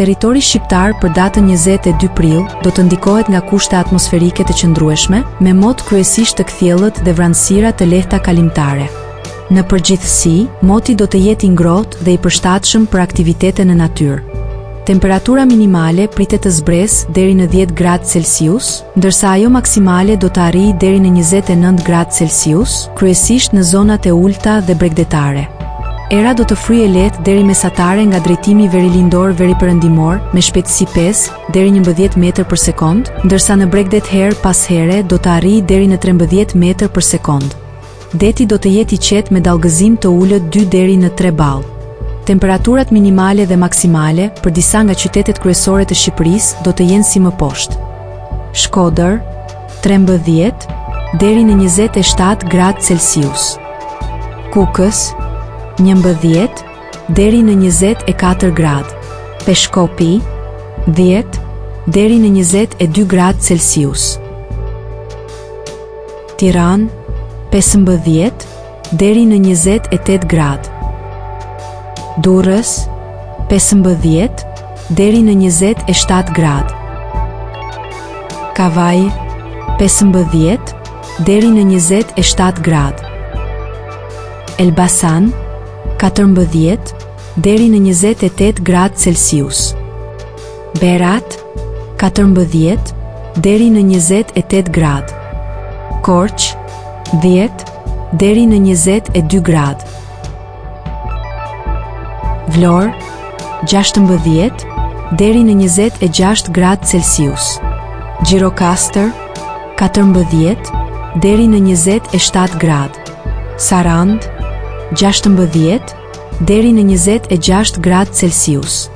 Territori shqiptar për datën 22 prill do të ndikohet nga kushte atmosferike të qëndrueshme, me mot kryesisht të kthjellët dhe vranësira të lehta kalimtare. Në përgjithësi, moti do të jetë i ngrohtë dhe i përshtatshëm për aktivitete në natyrë. Temperatura minimale pritet të zbresë deri në 10 gradë Celsius, ndërsa ajo maksimale do të arrijë deri në 29 gradë Celsius, kryesisht në zonat e ulta dhe bregdetare. Era do të fryjë lehtë deri mesatare nga drejtimi verilindor-veriperëndimor me shpejtësi 5 deri 11 metër për sekond, ndërsa në bregdet her pas here do të arrijë deri në 13 metër për sekond. Deti do të jetë i qetë me dallgëzim të ulët 2 deri në 3 ball. Temperaturat minimale dhe maksimale për disa nga qytetet kryesore të Shqipërisë do të jenë si më poshtë. Shkodër 13 deri në 27 gradë Celsius. Kukës 11 deri në 24 gradë. Peshkopi 10 deri në 22 gradë Celsius. Tiranë 15 deri në 28 gradë. Durrës 15 deri në 27 gradë. Kavaj 15 deri në 27 gradë. Elbasan 14 deri në 28 gradë Celsius. Berat 14 deri në 28 gradë. Korç 10 deri në 22 gradë. Vlorë 16 deri në 26 gradë Celsius. Gjirokastër 14 deri në 27 gradë. Sarand 16 deri në 26 gradë Celsius.